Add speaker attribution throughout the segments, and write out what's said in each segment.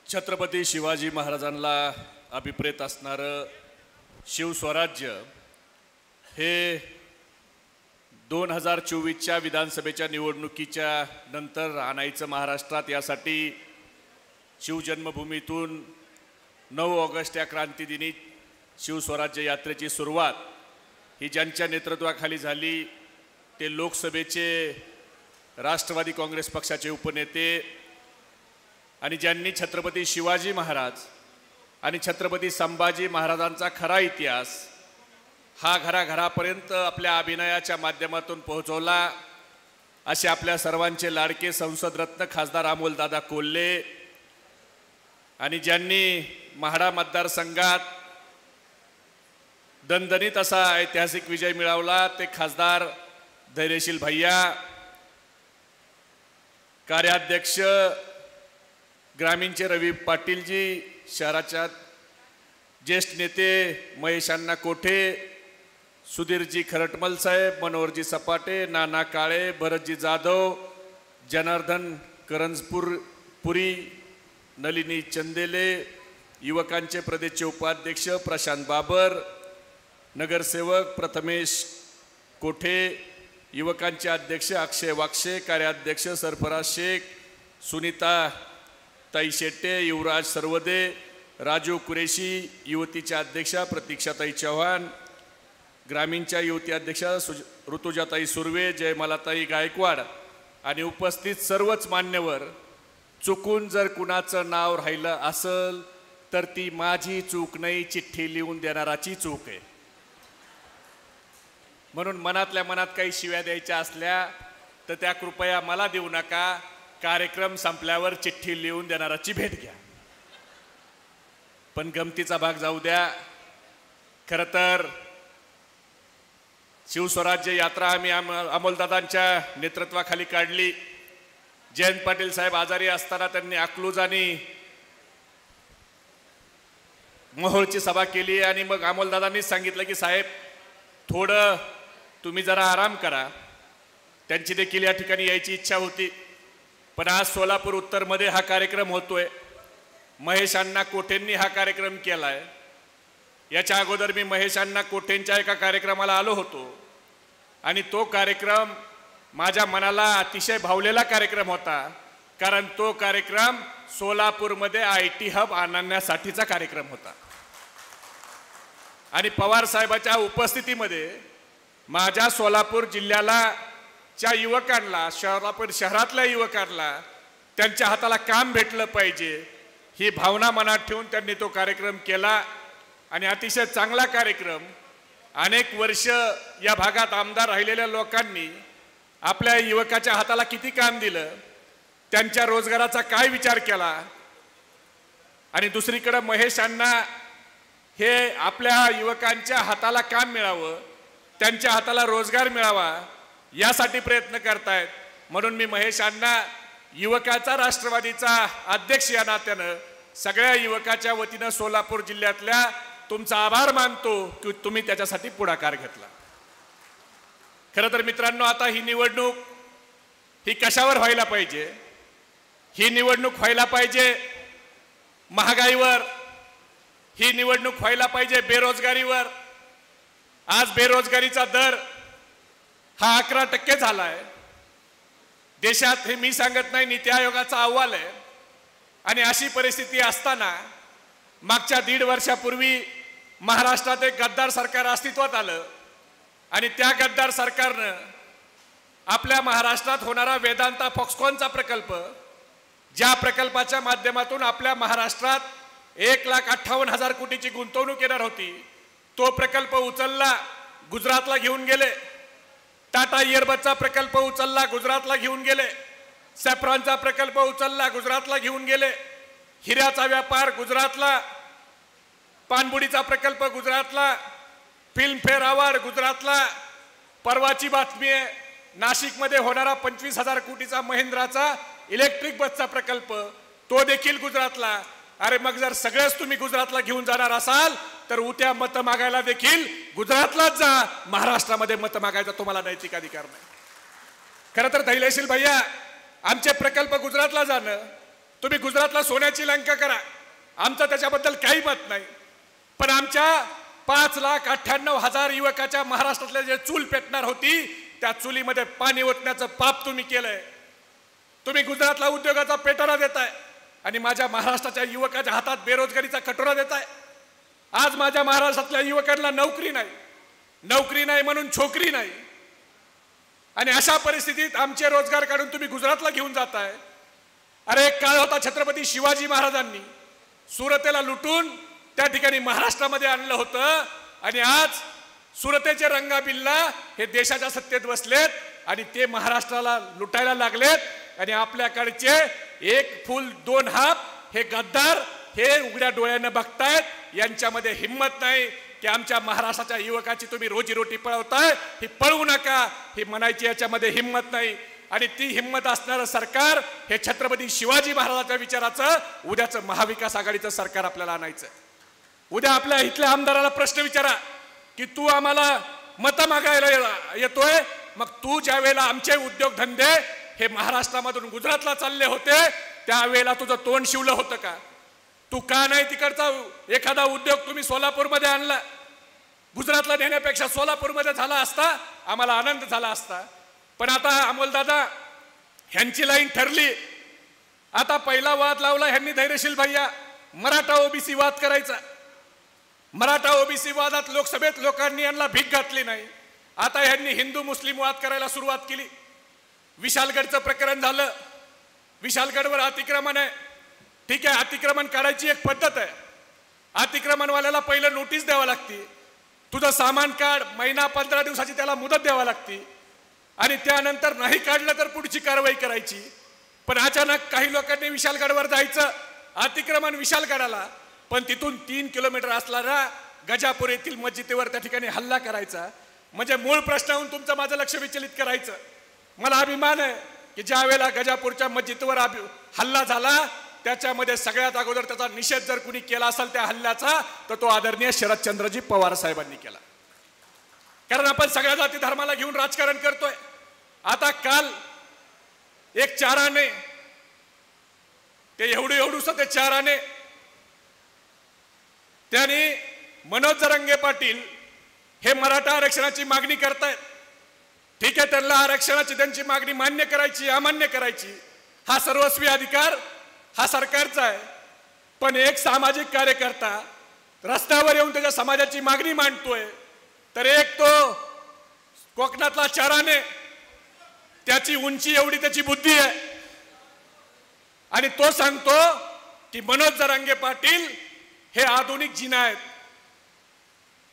Speaker 1: छत्रपती शिवाजी महाराजांना अभिप्रेत असणारं शिवस्वराज्य हे 2024च्या विधानसभेच्या निवडणुकीच्या नंतर आणायचं महाराष्ट्रात। यासाठी शिवजन्मभूमीतून 9 ऑगस्ट या क्रांतिदिनी शिवस्वराज्य यात्रेची सुरुवात ही ज्यांच्या नेतृत्वाखाली झाली ते लोकसभेचे राष्ट्रवादी काँग्रेस पक्षाचे उपनेते आणि ज्यांनी छत्रपती शिवाजी महाराज आणि छत्रपती संभाजी महाराजांचा खरा इतिहास हा घराघरापर्यंत आपल्या अभिनयाच्या माध्यमातून पोहोचवला असे आपल्या सर्वांचे लाडके संसद रत्न खासदार अमोलदादा कोल्हे आणि ज्यांनी म्हाडा मतदारसंघात दणदणीत असा ऐतिहासिक विजय मिळवला ते खासदार धैर्यशील भैया, कार्याध्यक्ष ग्रामीणचे रवी पाटीलजी, शहराच्या ज्येष्ठ नेते महेश अण्णा कोठे, सुधीरजी खरटमल साहेब, मनोहरजी सपाटे, नाना काळे, भरतजी जाधव, जनार्दन करंजपुरी, नलिनी चंदेले, युवकांचे प्रदेशचे उपाध्यक्ष प्रशांत बाबर, नगरसेवक प्रथमेश कोठे, युवकांचे अध्यक्ष अक्षय वाक्षे, कार्याध्यक्ष सरफराज शेख, सुनीता ताई शेट्टे, युवराज सर्वदे, राजू कुरेशी, युवतीचे अध्यक्ष प्रतीक्षाताई चव्हाण, ग्रामीणच्या युवती अध्यक्षा ऋतुजाताई सुर्वे, जयमालाताई गायकवाड आणि उपस्थित सर्वच मान्यवर, चुकून जर कुणाचं नाव राहिलं असेल तर ती माझी चूक नाही, चिठ्ठी लिहून देणाराची चूक आहे। म्हणून मनातल्या मनात काही शिव्या द्यायच्या असल्या तर त्या कृपया मला देऊ नका, कार्यक्रम संपल्यावर चिठ्ठी लिहून देणाराची भेट घ्या। पण गमतीचा भाग जाऊ द्या। खरं तर शिवस्वराज्य यात्रा आम्ही अमोलदादांच्या नेतृत्वाखाली काढली। जयंत पाटील साहेब आजारी असताना त्यांनी अकलूज आणि मोहोळची सभा केली आणि मग अमोलदादांनी सांगितलं की साहेब थोडं तुम्ही जरा आराम करा। त्यांची देखील या ठिकाणी यायची इच्छा होती, पण आज सोलापूर उत्तरमध्ये हा कार्यक्रम होतोय। महेश अण्णा कोठेंनी हा कार्यक्रम केलाय। याच्या अगोदर मी महेश अण्णा कोठेंच्या एका कार्यक्रमाला आलो होतो आणि तो कार्यक्रम माझ्या मनाला अतिशय भावलेला कार्यक्रम होता, कारण तो कार्यक्रम सोलापूरमध्ये IT हब आणण्यासाठीचा कार्यक्रम होता आणि पवार साहेबांच्या उपस्थितीमध्ये माझ्या सोलापूर जिल्ह्याला च्या युवकांना, सोलापूर शहरातल्या युवकांना त्यांच्या हाताला काम भेटलं पाहिजे ही भावना मनात ठेवून त्यांनी तो कार्यक्रम केला आणि अतिशय चांगला कार्यक्रम। अनेक वर्ष या भागात आमदार राहिलेल्या लोकांनी आपल्या युवकाच्या हाताला किती काम दिलं, त्यांच्या रोजगाराचा काय विचार केला आणि दुसरीकडे महेश अण्णा हे आपल्या युवकांच्या हाताला काम मिळावं, त्यांच्या हाताला रोजगार मिळावा यासाठी प्रयत्न करतायत। म्हणून मी महेश अण्णा युवकाचा राष्ट्रवादीचा अध्यक्ष या नात्यानं सगळ्या युवकाच्या वतीनं सोलापूर जिल्ह्यातल्या तुमचा आभार मानतो की तुम्ही त्याच्यासाठी पुढाकार घेतला। खरं तर मित्रांनो, आता ही निवडणूक ही कशावर व्हायला पाहिजे? ही निवडणूक व्हायला पाहिजे महागाईवर, ही निवडणूक व्हायला पाहिजे बेरोजगारीवर। आज बेरोजगारीचा दर हा 11% झालाय देशात। हे मी सांगत नाही, नीती आयोगाचा अहवाल आहे। आणि अशी परिस्थिती असताना मागच्या 1.5 वर्षापूर्वी महाराष्ट्रात एक गद्दार सरकार अस्तित्वात आलं आणि त्या गद्दार सरकारनं आपल्या महाराष्ट्रात होणारा वेदांता फॉक्सकॉनचा प्रकल्प, ज्या प्रकल्पाच्या माध्यमातून आपल्या महाराष्ट्रात 1,58,000 कोटीची गुंतवणूक येणार होती, तो प्रकल्प उचलला, गुजरातला घेऊन गेले। टाटा इयरबसचा प्रकल्प उचलला, गुजरातला घेऊन गेले। सॅफ्रॉनचा प्रकल्प उचलला, गुजरातला घेऊन गेले। हिऱ्याचा व्यापार गुजरातला, पानबुडीचा प्रकल्प गुजरातला, फिल्मफेअर अवॉर्ड गुजरातला। परवाची बातमी आहे, नाशिकमध्ये होणारा 25,000 कोटीचा महिंद्राचा इलेक्ट्रिक बसचा प्रकल्प, तो देखील गुजरातला। अरे मग जर सगळेच तुम्ही गुजरातला घेऊन जाणार असाल तर उद्या मत मागायला देखील गुजरातलाच जा, महाराष्ट्रामध्ये मत मागायचा तुम्हाला नैतिक अधिकार नाही। खरं तर धैर्यशील भैया आमचे प्रकल्प गुजरातला जाणं तुम्ही गुजरातला सोन्याची लंका करा, आमचं त्याच्याबद्दल काही मत नाही, पण आमच्या 5,98,000 युवकाच्या महाराष्ट्रातल्या जे चूल पेटणार होती त्या चुलीमध्ये पाणी ओतण्याचं पाप तुम्ही केलंय. तुम्ही गुजरातला उद्योगाचा पेटारा देताय आणि माझ्या महाराष्ट्राच्या युवकाच्या हातात बेरोजगारीचा कटोरा देताय. आज माझ्या महाराष्ट्रातल्या युवकांना नोकरी नाही म्हणून छोकरी नाही, आणि अशा परिस्थितीत आमचे रोजगार काढून तुम्ही गुजरातला घेऊन जाताय. अरे एक काळ होता छत्रपती शिवाजी महाराजांनी सुरतेला लुटून त्या ठिकाणी महाराष्ट्रामध्ये आणलं होतं, आणि आज सुरतेचे रंगाबिल्ला हे देशाच्या सत्तेत बसलेत आणि ते महाराष्ट्राला लुटायला लागलेत. आणि आपल्याकडचे एक फुल दोन हात हे गद्दार हे उघड्या डोळ्यानं बघतायत. यांच्यामध्ये हिम्मत नाही की आमच्या महाराष्ट्राच्या युवकाची तुम्ही रोजीरोटी पळवताय, ही पळवू नका ही म्हणायची याच्यामध्ये हिम्मत नाही. आणि ती हिम्मत असणारं सरकार हे छत्रपती शिवाजी महाराजांच्या विचाराचं उद्याचं महाविकास आघाडीचं सरकार आपल्याला आणायचं. उद्या आपल्या इथल्या आमदाराला प्रश्न विचारा की तू आम्हाला मतं मागायला येतोय, मग तू ज्या वेळेला आमचे उद्योगधंदे हे महाराष्ट्रामधून गुजरातला चालले होते त्यावेळेला तुझं तोंड शिवलं होतं का? तू का नाही तिकडचा एखादा उद्योग तुम्ही सोलापूरमध्ये आणला? गुजरातला नेण्यापेक्षा सोलापूरमध्ये झाला असता आम्हाला आनंद झाला असता. पण आता अमोलदादा ह्यांची लाईन ठरली. आता पहिला वाद लावला ह्यांनी धैर्यशील भैया मराठा ओबीसी वाद करायचा. मराठा ओबीसी वादात लोकसभेत लोकांनी यांना भीक घातली नाही. आता ह्यांनी हिंदू मुस्लिम वाद करायला सुरुवात केली. विशालगडचं प्रकरण झालं, विशालगडवर अतिक्रमण आहे, ठीक आहे, अतिक्रमण काढायची एक पद्धत आहे. अतिक्रमणवाल्याला पहिलं नोटीस द्यावा लागते, तुझं सामान काढ, महिना 15 दिवसाची त्याला मुदत द्यावा लागते, आणि त्यानंतर नाही काढलं तर पुढची कारवाई करायची. पण अचानक काही लोकांनी विशालगडवर जायचं, अतिक्रमण विशालगडाला, पण तिथून 3 किलोमीटर असणाऱ्या गजापूर येथील मस्जिदीवर त्या ठिकाणी हल्ला करायचा. म्हणजे मूळ प्रश्नावरून तुमचं माझं लक्ष विचलित करायचं. मला अभिमान आहे की ज्या वेळेला गजापूरच्या मस्जिदीवर हल्ला झाला त्याच्यामध्ये सगळ्यात अगोदर त्याचा निषेध जर कुणी केला असेल त्या हल्ल्याचा तर तो आदरणीय शरदचंद्रजी पवार साहेबांनी केला. कारण आपण सगळ्या जाती धर्माला घेऊन राजकारण करतोय. आता काल एक चाराने ते एवढूस ते चाराने त्यांनी मनोज जरांगे पाटील हे मराठा आरक्षणाची मागणी करतायत. ठीक आहे, त्यांना आरक्षणाची त्यांची मागणी मान्य करायची अमान्य करायची हा सर्वस्वी अधिकार हा सरकारचा आहे. पण एक सामाजिक कार्यकर्ता रस्त्यावर येऊन त्याच्या समाजाची मागणी मांडतोय, तर एक तो कोकणातला चाराने त्याची उंची एवढी त्याची बुद्धी आहे आणि तो सांगतो की मनोज जरांगे पाटील हे आधुनिक जिना आहेत.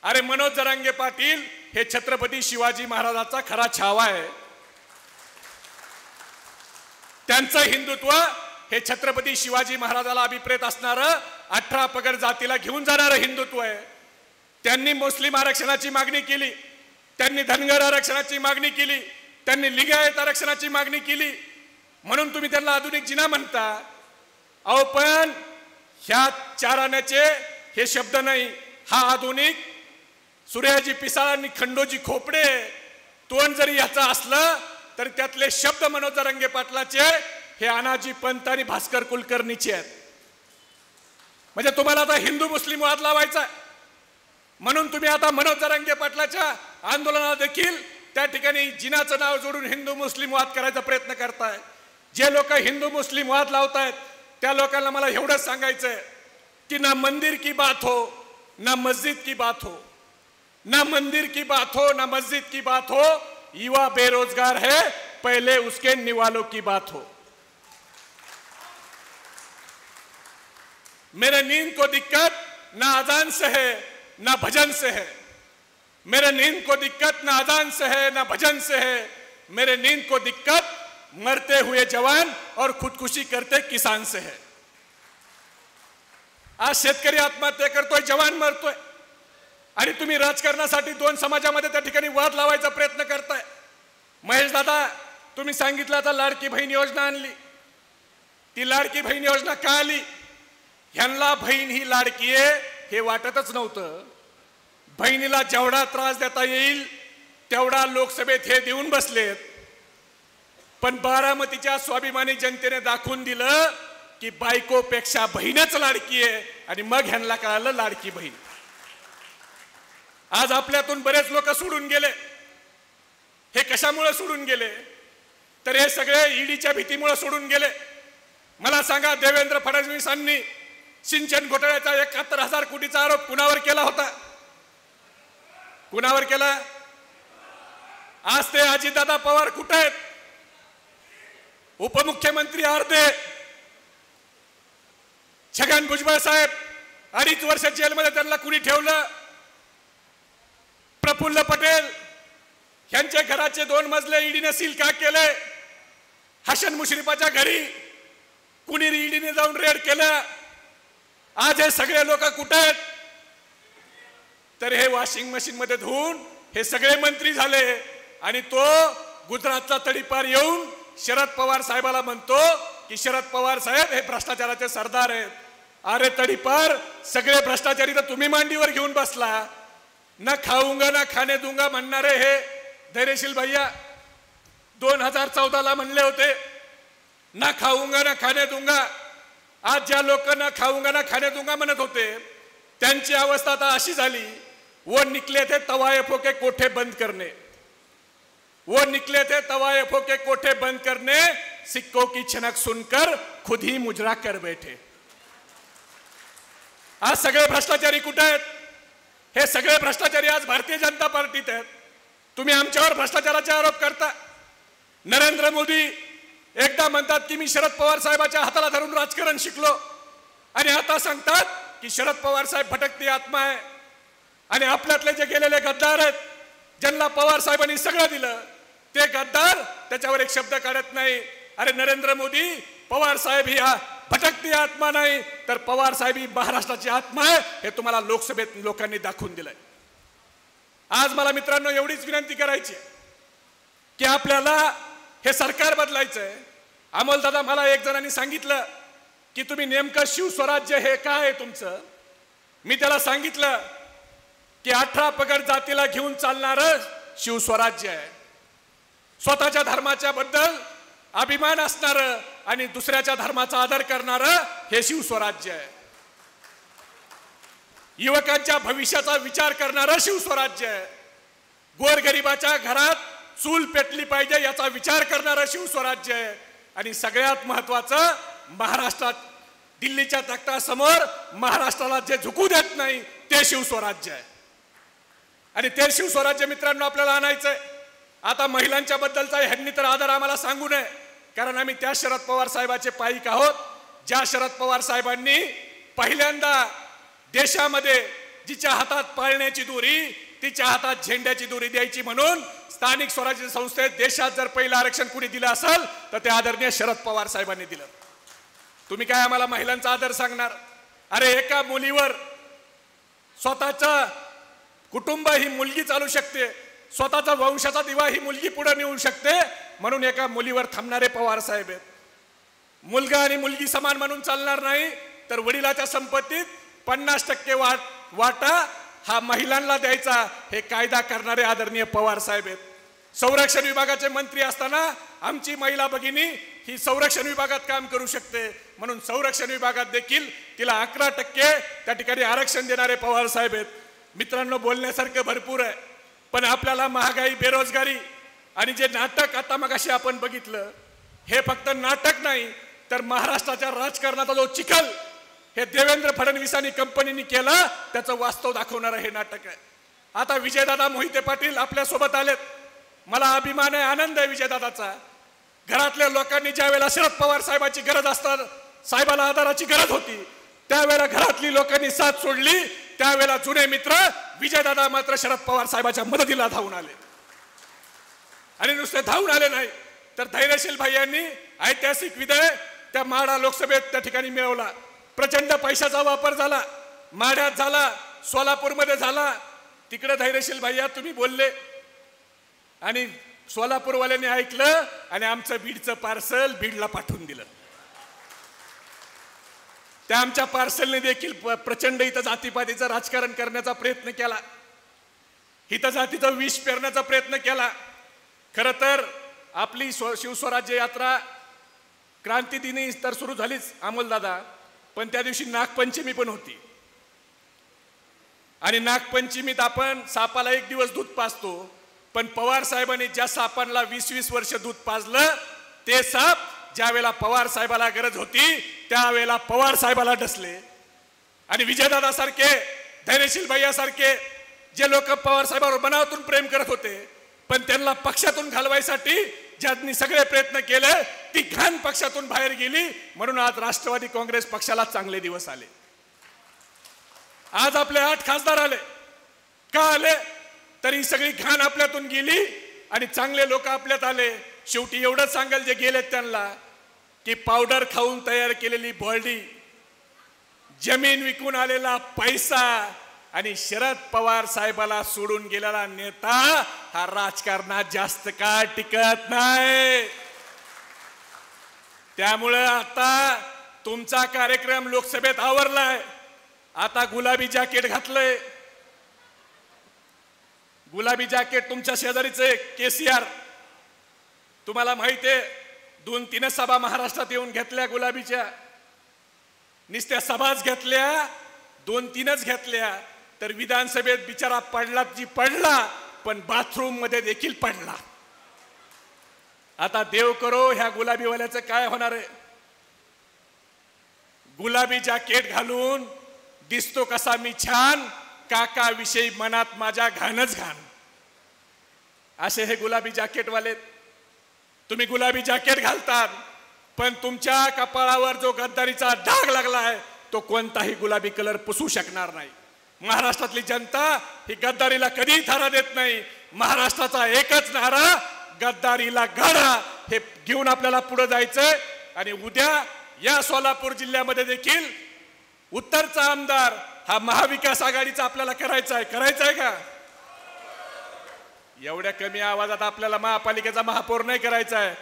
Speaker 1: अरे मनोज जरांगे पाटील हे छत्रपती शिवाजी महाराजांचा खरा छावा आहे. त्यांचं हिंदुत्व हे छत्रपती शिवाजी महाराजाला अभिप्रेत असणारं 18 पगड जातीला घेऊन जाणारं हिंदुत्व आहे. त्यांनी मुस्लिम आरक्षणाची मागणी केली, त्यांनी धनगर आरक्षणाची मागणी केली, त्यांनी लिंगायत आरक्षणाची मागणी केली, म्हणून तुम्ही त्यांना आधुनिक जिना म्हणता. अहो पण ह्या चाराण्याचे हे शब्द नाही, हा आधुनिक सूर्याजी पिसाळ आणि खंडोजी खोपडे तोंड जरी याचं असलं तर त्यातले शब्द मनोज जरांगे पाटलाचे हे अनाजी पंत आणि भास्कर कुलकर्णीचे आहेत. म्हणजे तुम्हाला आता हिंदू मुस्लिम वाद लावायचा म्हणून तुम्ही आता मनोज जरांगे पाटलाच्या आंदोलनाला देखील त्या ठिकाणी जिनाचं नाव जोडून हिंदू मुस्लिम वाद करायचा प्रयत्न करताय. जे लोक हिंदू मुस्लिम वाद लावतायत त्या लोकांना मला एवढंच सांगायचंय कि ना मंदिर की बात हो ना मस्जिद की बात हो, ना मंदिर की बात हो ना मस्जिद की बात हो, युवा बेरोजगार है पहले उसके निवालों की बात हो. मेरे नींद को दिक्कत ना अजान से है ना भजन से है, मेरे नींद को दिक्कत ना अजान से है ना भजन से है, मेरे नींद को दिक्कत मरते हुए जवान और खुदकुशी करते किसान से है. आज शेतकरी आत्महत्या करतोय, जवान मरतोय आणि तुम्ही राजकारणासाठी दोन समाजामध्ये त्या ठिकाणी वाद लावायचा प्रयत्न करताय. महेश दादा तुम्ही सांगितलं आता लाडकी बहीण योजना आणली. ती लाडकी बहीण योजना का आली? ह्यांना बहीण ही लाडकी आहे हे वाटतच नव्हतं. बहिणीला जेवढा त्रास देता येईल तेवढा लोकसभेत हे देऊन बसलेत. पण बारामतीच्या स्वाभिमानी जनतेने दाखवून दिलं की बायकोपेक्षा बहीणच लाडकी आहे आणि मग ह्यांना कळालं लाडकी बहीण. आज आपल्यातून बरेच लोक सोडून गेले. हे कशामुळे सोडून गेले? तर हे सगळे ईडीच्या भीतीमुळे सोडून गेले. मला सांगा, देवेंद्र फडणवीसांनी सिंचन घोटाळ्याचा 71,000 कोटीचा आरोप कुणावर केला होता? कुणावर केला? आज ते अजितदादा पवार कुठे आहेत? उपमुख्यमंत्री अर्धे. छगन भुजबळ साहेब 2.5 वर्ष जेलमध्ये त्यांना कुणी ठेवलं? प्रफुल्ल पटेल यांच्या घराचे 2 मजले ईडीने सील का केले? हसन मुश्रीफाच्या घरी कुणी ईडीने जाऊन रेड केलं? आज हे सगळे लोक कुठे आहेत? तर हे वॉशिंग मशीन मध्ये धुवून हे सगळे मंत्री झाले आणि तो गुजरातचा तडीपार येऊन शरद पवार साहेबाला म्हणतो की शरद पवार साहेब हे भ्रष्टाचाराचे सरदार आहेत. अरे तडीपार, सगळे भ्रष्टाचारी तर तुम्ही मांडीवर घेऊन बसला. न खाऊंगा ना खाने दूंगा म्हणणारे हे धैर्यशील भैया 2014ला म्हणले होते ना खाऊंगा ना खाने दूंगा. आज ज्या लोक ना खाऊंगा ना खाने दूंगा म्हणत होते त्यांची अवस्था आता अशी झाली, वो निकले थे तवायफों के कोठे बंद करने, वो निकले थे तवायफों के कोठे बंद करने, सिक्कों की छनक सुनकर खुद ही मुजरा कर बैठे. आज सगळे भ्रष्टाचारी कुठे आहेत? हे सगळे भ्रष्टाचारी आज भारतीय जनता पार्टीत आहेत. तुम्ही आमच्यावर भ्रष्टाचाराचे आरोप करता. नरेंद्र मोदी एकदा म्हणतात की मी शरद पवार साहेबाच्या हाताला धरून राजकारण शिकलो आणि आता सांगतात की शरद पवार साहेब भटकती आत्मा आहे. आणि आपल्यातले जे गेलेले गद्दार आहेत ज्यांना पवार साहेबांनी सगळं दिलं ते गद्दार त्याच्यावर एक शब्द काढत नाही. अरे नरेंद्र मोदी, पवार साहेब ही भटकती आत्मा नाही तर पवार साहेब ही महाराष्ट्राची आत्मा आहे हे तुम्हाला लोकसभेत लोकांनी दाखवून दिलंय. आज मला मित्रांनो एवढीच विनंती करायची की आपल्याला हे सरकार बदलायचंय. अमोलदादा, मला एक जणांनी सांगितलं की तुम्ही नेमकं शिवस्वराज्य हे काय आहे तुमचं? मी त्याला सांगितलं की 18 पगड जातीला घेऊन चालणारं शिवस्वराज्य आहे. स्वतःच्या धर्माच्या बद्दल अभिमान असणारं आणि दुसऱ्याच्या धर्माचा आदर करणारं हे शिवस्वराज्य आहे. युवकांच्या भविष्याचा विचार करणारं शिवस्वराज्य आहे. गोरगरिबाच्या घरात चूल पेटली पाहिजे याचा विचार करणारं शिवस्वराज्य आहे. आणि सगळ्यात महत्वाचं, महाराष्ट्रात दिल्लीच्या तख्तासमोर महाराष्ट्राला जे झुकू देत नाही ते शिवस्वराज्य आहे. आणि ते शिवस्वराज्य मित्रांनो आपल्याला आणायचंय. आता महिलांच्या बद्दलचा ह्यांनी तर आदर आम्हाला सांगू नये, कारण आम्ही त्या शरद पवार साहेबाचे पाईक आहोत ज्या शरद पवार साहेबांनी पहिल्यांदा देशामध्ये जिच्या हातात पाळण्याची दोरी तिच्या हातात झेंड्याची दोरी द्यायची म्हणून स्थानिक स्वराज्य संस्थेत देशात जर पहिलं आरक्षण कुणी दिलं असेल तर ते आदरणीय शरद पवार साहेबांनी दिलं. तुम्ही काय आम्हाला महिलांचा आदर सांगणार? अरे एका मुलीवर स्वतःचं कुटुंब ही मुलगी चालू शकते, स्वतःचा वंशाचा दिवा ही मुलगी पुढे नेऊ शकते म्हणून एका मुलीवर थांबणारे पवार साहेब आहेत. मुलगा आणि मुलगी समान म्हणून चालणार नाही तर वडिलाच्या संपत्तीत 50% वाटा हा महिलांना द्यायचा हे कायदा करणारे आदरणीय पवार साहेब आहेत. संरक्षण विभागाचे मंत्री असताना आमची महिला भगिनी ही संरक्षण विभागात काम करू शकते म्हणून संरक्षण विभागात देखील तिला 11% त्या ठिकाणी आरक्षण देणारे पवार साहेब आहेत. मित्रांनो, बोलण्यासारखं भरपूर आहे पण आपल्याला महागाई, बेरोजगारी आणि जे नाटक आता मगाशी आपण बघितलं हे फक्त नाटक नाही तर महाराष्ट्राच्या राजकारणाचा जो चिखल हे देवेंद्र फडणवीसांनी कंपनीने केला त्याचं वास्तव दाखवणारं हे नाटक आहे. आता विजयदादा मोहिते पाटील आपल्या सोबत आलेत. मला अभिमान आहे, आनंद आहे विजयदादाचा. घरातल्या लोकांनी ज्या वेळेला शरद पवार साहेबांची गरज असतात, साहेबाला आधाराची गरज होती त्यावेळेला घरातली लोकांनी साथ सोडली. त्यावेळेला जुने मित्र विजयदादा मात्र शरद पवार साहेबांच्या मदतीला धावून आले. आणि नुसते धावून आले नाही तर धैर्यशील भाईंनी ऐतिहासिक विजय त्या माढा लोकसभेत त्या ठिकाणी मिळवला. प्रचंड पैशाचा वापर झाला, माढ्यात झाला, सोलापूरमध्ये झाला. तिकडे धैर्यशील भैया तुम्ही बोलले आणि सोलापूरवाल्यांनी ऐकलं आणि आमचं बीडचं पार्सल बीडला पाठवून दिलं. त्या आमच्या पार्सलने देखील प्रचंड इथं जातीपातीचं राजकारण करण्याचा प्रयत्न केला, इथं जातीचं विष पेरण्याचा प्रयत्न केला. खरं तर आपली शिवस्वराज्य यात्रा क्रांती दिनी तर सुरू झालीच अमोलदादा, पण त्या दिवशी नागपंचमी पण होती. आणि नागपंचमीत आपण सापाला 1 दिवस दूध पाजतो, पण पवार साहेबांनी ज्या सापांना 20-20 वर्ष दूध पाजलं, ते साप ज्या वेळेला पवार साहेबाला गरज होती त्यावेळेला पवार साहेबाला डसले. आणि विजयदादा सारखे, धैर्यशील भैया सारखे जे लोक पवार साहेबांवर मनातून प्रेम करत होते, पण त्यांना पक्षातून घालवायसाठी ज्यांनी सगळे प्रयत्न केले, ती घाण पक्षातून बाहेर गेली. म्हणून आज राष्ट्रवादी काँग्रेस पक्षाला चांगले दिवस आले. आज आपले 8 खासदार आले. का आले? तरी सगळी घाण आपल्यातून गेली आणि चांगले लोक आपल्यात आले. शेवटी एवढं सांगेल जे गेलेत त्यांना, की पावडर खाऊन तयार केलेली बॉडी, जमीन विकून आलेला पैसा आणि शरद पवार साहेबाला सोडून गेलेला नेता हा राजकारणात जास्त काळ टिकत नाही. त्यामुळे आता तुमचा कार्यक्रम लोकसभेत आवरलाय. आता गुलाबी जॅकेट घातलंय. गुलाबी जॅकेट तुमच्या शेजारीचे केसीआर, तुम्हाला माहिती आहे 2-3 सभा महाराष्ट्रात येऊन घेतल्या गुलाबीच्या. नुसत्या सभाच घेतल्या, 2-3च घेतल्या, तर विधानसभेत बिचारा पडला जी पडला, पण बाथरूम मध्ये देखील पडला. आता देव करो ह्या गुलाबीवाल्याचं काय होणार आहे. गुलाबी जॅकेट घालून दिसतो कसा मी छान, काका विषयी मनात माझ्या घाणच घाण, असे हे गुलाबी जॅकेटवाले. तुम्ही गुलाबी जॅकेट घालतात, पण तुमच्या कपाळावर जो गद्दारीचा डाग लागला आहे तो कोणताही गुलाबी कलर पुसू शकणार नाही. महाराष्ट्रातली जनता ही गद्दारीला कधी थारा देत नाही. महाराष्ट्राचा एकच नारा, गद्दारीला गाडा, हे घेऊन आपल्याला पुढे जायचंय. आणि उद्या या सोलापूर जिल्ह्यामध्ये देखील उत्तरचा आमदार हा महाविकास आघाडीचा आपल्याला करायचा आहे का? एवढ्या कमी आवाजात आपल्याला महापालिकेचा महापौर नाही करायचा आहे.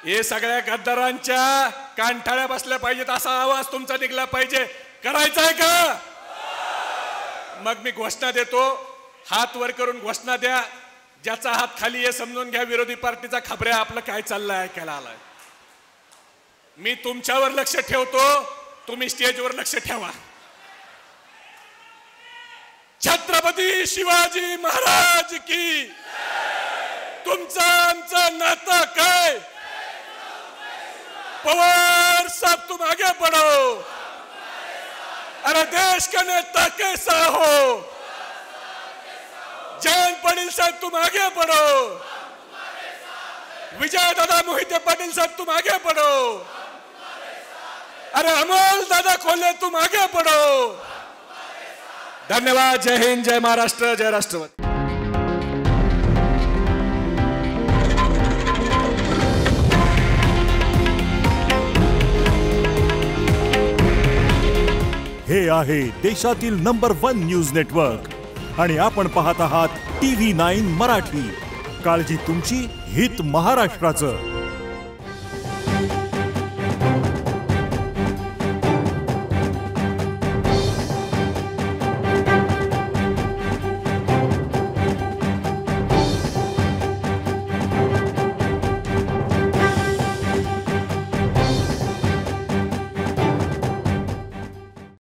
Speaker 1: हे सगळ्या गद्दारांच्या कानठाळ्या बसल्या पाहिजेत असा आवाज तुमचा निघला पाहिजे. करायचा आहे का? मग मी घोषणा देतो, हात वर करून घोषणा द्या. ज्याचा हात खाली आहे समजून घ्या विरोधी पार्टीचा खबऱ्या आपलं काय चाललंय ऐकायला आलाय. मी तुमच्यावर लक्ष ठेवतो, तुम्ही स्टेजवर लक्ष ठेवा. छत्रपती शिवाजी महाराज की. तुमचं आमचं नातं काय? पवार साहब तुम आगे बढ़ो, अरे देश का नेता कैसा हो. जयंत पाटील साहब तुम आगे बढ़ो, विजय दादा मोहिते पाटील साहब तुम आगे बढ़ो, अरे अमोल दादा खोले तुम आगे बढ़ो. धन्यवाद. जय हिंद, जय महाराष्ट्र, जय राष्ट्रवादी.
Speaker 2: हे आहे देशातील नंबर 1 न्यूज नेटवर्क आणि आपण पाहत आहात TV9 मराठी. काळजी तुमची, हित महाराष्ट्राचं.